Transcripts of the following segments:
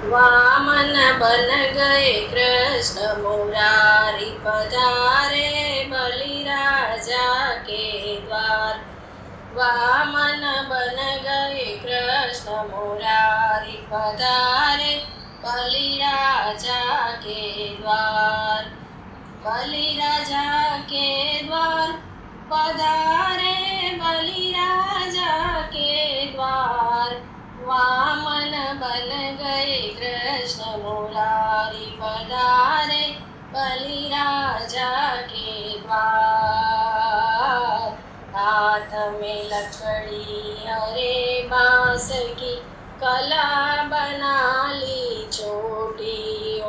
वामन बन गए कृष्ण मुरारी पधारे बलिराजा के द्वार। वामन बन गए कृष्ण मुरारी पधारे बलिराजा के द्वार। बलिराजा के द्वार पधारे बलिराजा के द्वार। वामन बन गए कृष्ण मुरारी पधारे बलिराजा के द्वार। हाथ में लकड़ी हरे बांस की कला बना ली छोटी ओ।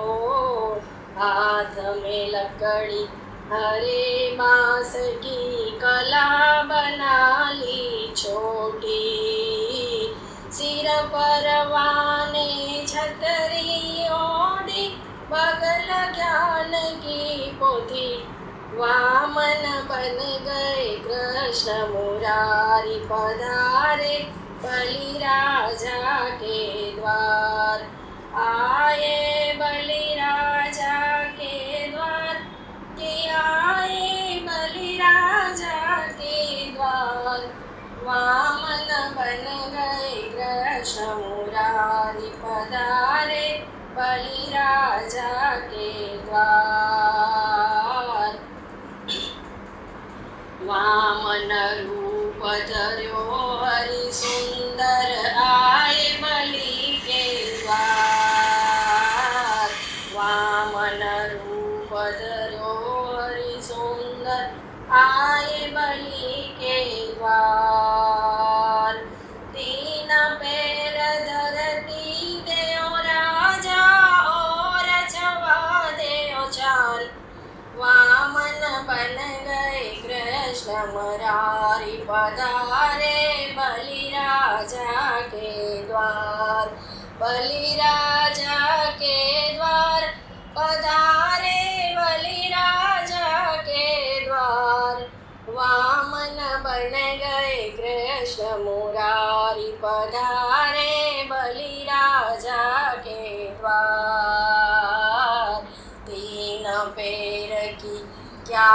हाथ में लकड़ी हरे बांस की कला बना ली छोटी। सिर पर वाने छतरी ओढ़ी बगल ज्ञान की पोथी। वामन बन गए कृष्ण मुरारी पधारे बलिराजा के द्वार। आए बलिराजा के द्वार के आए बलिराजा के द्वार। वामन बन गए कृष्ण मुरारी पधारे बलिराजा के द्वार। वामन रूप धर्यो हरि सुंदर आए बलि के द्वार। वामन रूप धर्यो हरि सुंदर आए बलि के द्वार। तीन पैर धरती देओ राजा और छवा देओ चाल। वामन बन गए कृष्ण मुरारी पधारे बलिराजा के द्वार। बलिराजा के द्वार पधारे बलिराजा के द्वार। वामन बन गए कृष्ण मुरारी पधारे बलिराजा के द्वार। तीन पैर की क्या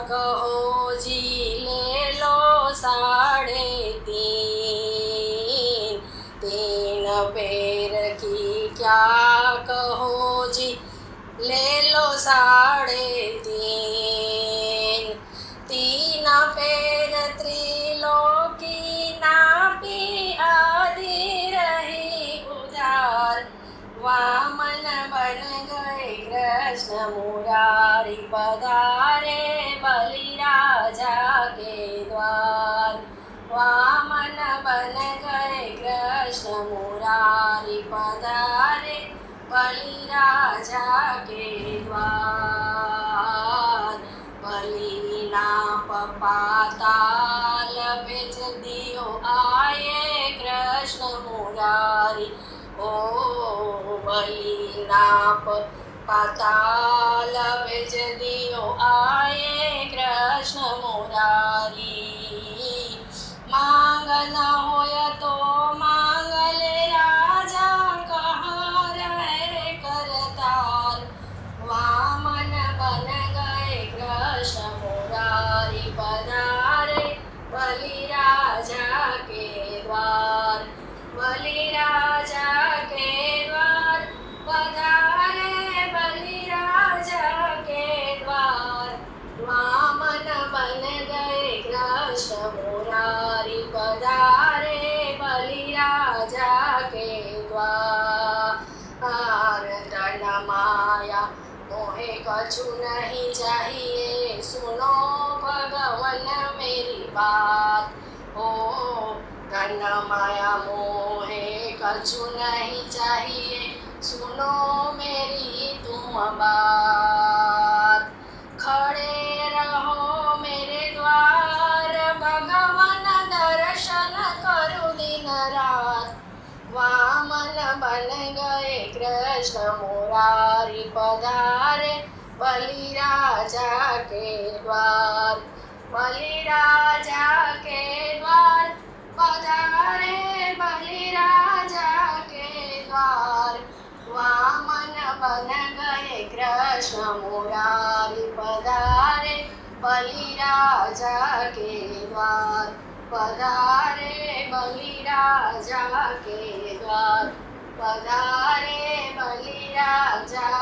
कहो जी ले लो 3.5। तीन पैर की क्या कहो जी ले लो 3.5। तीन पैर त्रिलोकी नापी आदि रही उधार। वामन बन गए कृष्ण मुरारी पधारे बलिराजा के द्वार। वामन बन गए कृष्ण मुरारी पधारे बलिराजा के द्वार। बलि नाप पाताल भेज दियो आए कृष्ण मुरारी ओ। बलि नाप पाताल भेज दियो आए कृष्ण मुरारी। मांग न होय तो मांगले राजा कहाँ रहे करतार। वामन बन गए कृष्ण मुरारी पधारे बलिराजा के द्वार। बलिराजा के द्वार पधारे बलिराजा के द्वार। वामन बन गए कृष्ण मुरारी पधारे बलिराजा के द्वार। धन माया मोहे कछु नहीं चाहिए सुनो भगवन मेरी बात हो। धन माया मोहे कछु नहीं चाहिए सुनो मेरी तुम बात। खड़े रहो मेरे द्वार भगवन दर्शन करो दिन रात। वामन बन गए कृष्ण मुरारी पधारे बलिराजा के द्वार। बलिराजा के द्वार पधारे बलिराजा के द्वार। कृष्ण मुरारी पधारे बलिराजा के द्वार, पधारे बलिराजा के द्वार, पधारे बलिराजा